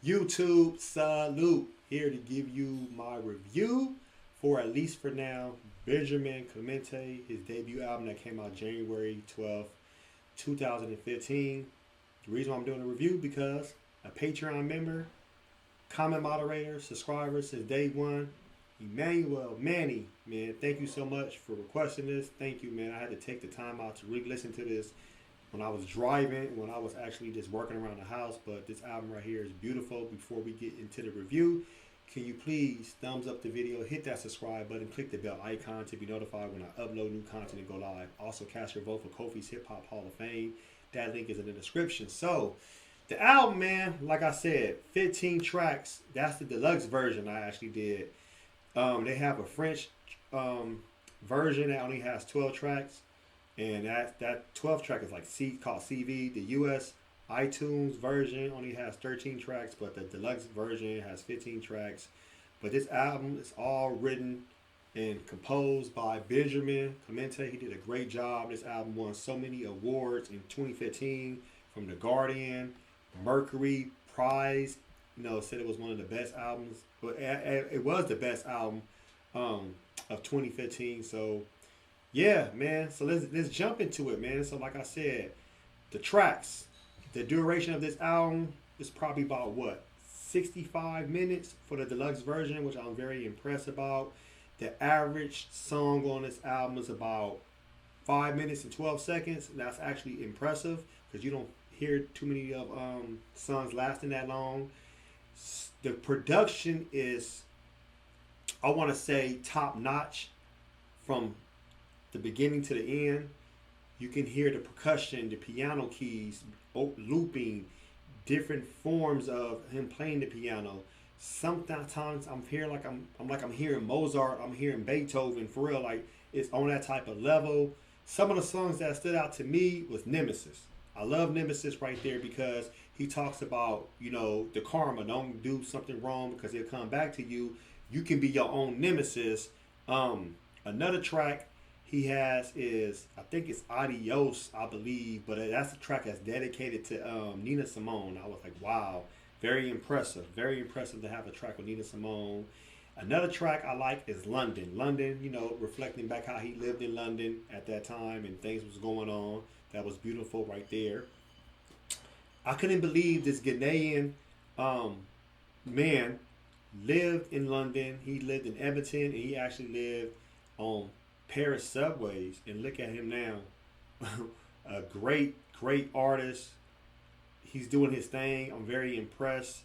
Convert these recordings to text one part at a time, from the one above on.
YouTube salute, here to give you my review for, at least for now, Benjamin Clemente, his debut album that came out January 12th, 2015. The reason why I'm doing a review, because a Patreon member, comment moderator, subscriber since day one, Emmanuel Manny, man, thank you so much for requesting this. Thank you, man. I had to take the time out to re-listen to this when I was driving, when I was actually just working around the house. But this album right here is beautiful. Before we get into the review, can you please thumbs up the video, hit that subscribe button, click the bell icon to be notified when I upload new content and go live. Also, cast your vote for Kofi's Hip Hop Hall of Fame. That link is in the description. So, the album, man, like I said, 15 tracks. That's the deluxe version I actually did. They have a French version that only has 12 tracks. And that 12 track is like called CV. The US iTunes version only has 13 tracks, but the deluxe version has 15 tracks. But this album is all written and composed by Benjamin Clemente. He did a great job. This album won so many awards in 2015 from The Guardian, Mercury Prize. Said it was one of the best albums. But it was the best album of 2015. So yeah, man. So let's jump into it, man. So like I said, the tracks, the duration of this album is probably about 65 minutes for the deluxe version, which I'm very impressed about. The average song on this album is about 5 minutes and 12 seconds. That's actually impressive because you don't hear too many of songs lasting that long. The production is, I want to say, top notch from the beginning to the end. You can hear the percussion, the piano keys, looping, different forms of him playing the piano. Sometimes I'm hearing Mozart, I'm hearing Beethoven, for real, like it's on that type of level. Some of the songs that stood out to me was Nemesis. I love Nemesis right there because he talks about, the karma. Don't do something wrong because it'll come back to you. You can be your own nemesis. Another track he has is, I think it's Adios, I believe, but that's a track that's dedicated to Nina Simone. I was like, wow, very impressive to have a track with Nina Simone. Another track I like is London. London, reflecting back how he lived in London at that time and things was going on. That was beautiful right there. I couldn't believe this Ghanaian man lived in London. He lived in Everton, and he actually lived on Paris subways. And look at him now. A great artist. He's doing his thing. I'm very impressed.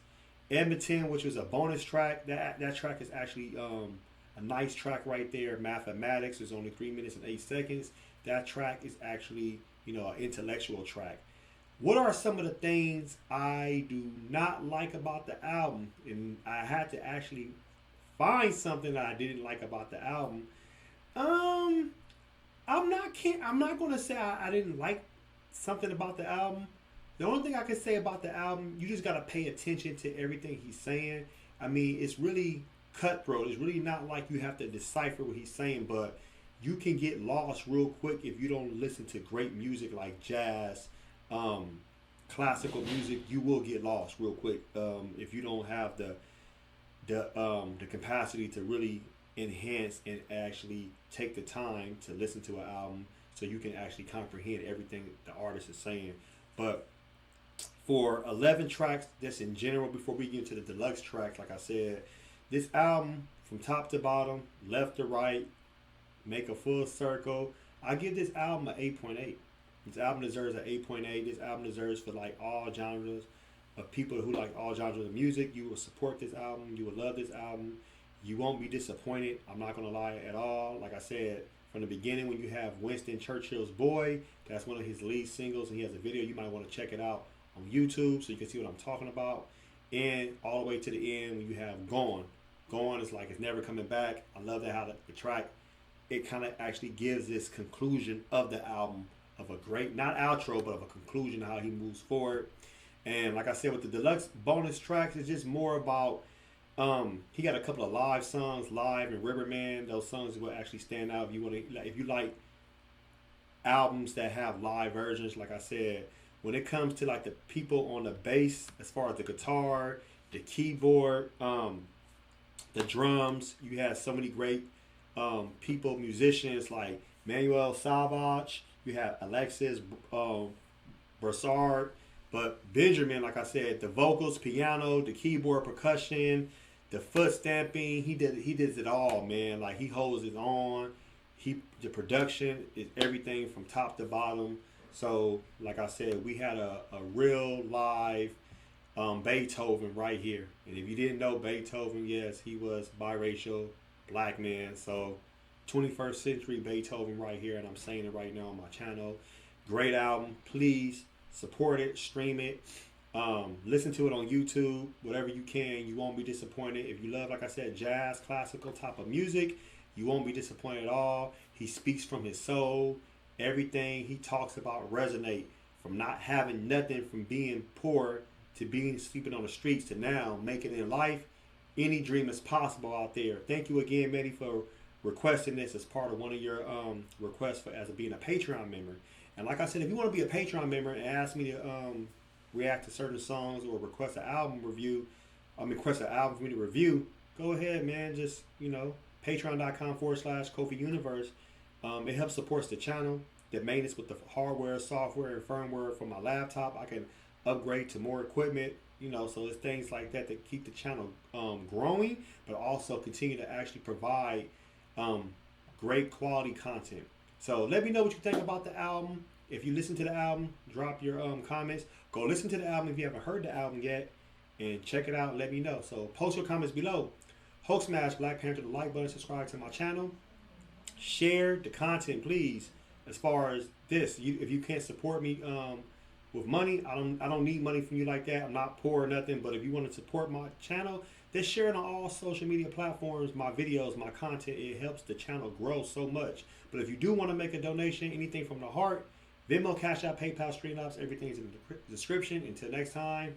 Edmonton, which was a bonus track, that track is actually a nice track right there. Mathematics is only 3 minutes and 8 seconds. That track is actually, an intellectual track. What are some of the things I do not like about the album? And I had to actually find something that I didn't like about the album. I'm not gonna say I didn't like something about the album. The only thing I can say about the album, you just gotta pay attention to everything he's saying. I mean, it's really cutthroat. It's really not like you have to decipher what he's saying, but you can get lost real quick if you don't listen to great music like jazz, classical music. You will get lost real quick if you don't have the capacity to really enhance and actually take the time to listen to an album so you can actually comprehend everything the artist is saying. But for 11 tracks, just in general, before we get into the deluxe tracks, like I said, this album from top to bottom, left to right, make a full circle, I give this album an 8.8. This album deserves an 8.8. This album deserves for like all genres of people who like all genres of music. You will support this album. You will love this album. You won't be disappointed. I'm not going to lie at all. Like I said, from the beginning, when you have Winston Churchill's Boy, that's one of his lead singles, and he has a video. You might want to check it out on YouTube so you can see what I'm talking about. And all the way to the end when you have Gone. Gone is like it's never coming back. I love that how the track, it kind of actually gives this conclusion of the album, of a great, not outro, but of a conclusion of how he moves forward. And like I said, with the deluxe bonus tracks, it's just more about He got a couple of live songs, Live and Riverman. Those songs will actually stand out if you want to. Like, if you like albums that have live versions, like I said, when it comes to like the people on the bass, as far as the guitar, the keyboard, the drums, you have so many great people, musicians like Manuel Savage. You have Alexis Broussard. But Benjamin, like I said, the vocals, piano, the keyboard, percussion, the foot stamping, he does it all, man. Like he holds it on. The production is everything from top to bottom. So, like I said, we had a real live Beethoven right here. And if you didn't know Beethoven, yes, he was biracial, black man. So 21st century Beethoven right here, and I'm saying it right now on my channel. Great album. Please support it, stream it, listen to it on YouTube, whatever you can. You won't be disappointed. If you love, like I said, jazz, classical type of music, you won't be disappointed at all. He speaks from his soul. Everything he talks about resonate, from not having nothing, from being poor to being sleeping on the streets to now making it in life. Any dream is possible out there. Thank you again, Betty, for requesting this as part of one of your requests for as being a Patreon member. And like I said, if you want to be a Patreon member and ask me to react to certain songs or request an album review, request an album for me to review, go ahead, man. Just, patreon.com/KofiUniverse. It helps support the channel, the maintenance with the hardware, software, and firmware for my laptop. I can upgrade to more equipment, so it's things like that that keep the channel growing, but also continue to actually provide great quality content. So let me know what you think about the album. If you listen to the album, drop your comments. Go listen to the album if you haven't heard the album yet, and check it out and let me know. So post your comments below. Hulk smash Black Panther the like button, subscribe to my channel. Share the content, please. As far as this, if you can't support me with money, I don't need money from you like that. I'm not poor or nothing. But if you want to support my channel, then share it on all social media platforms. My videos, my content, it helps the channel grow so much. But if you do want to make a donation, anything from the heart, Venmo, CashApp, PayPal, Streamlabs, everything's in the description. Until next time.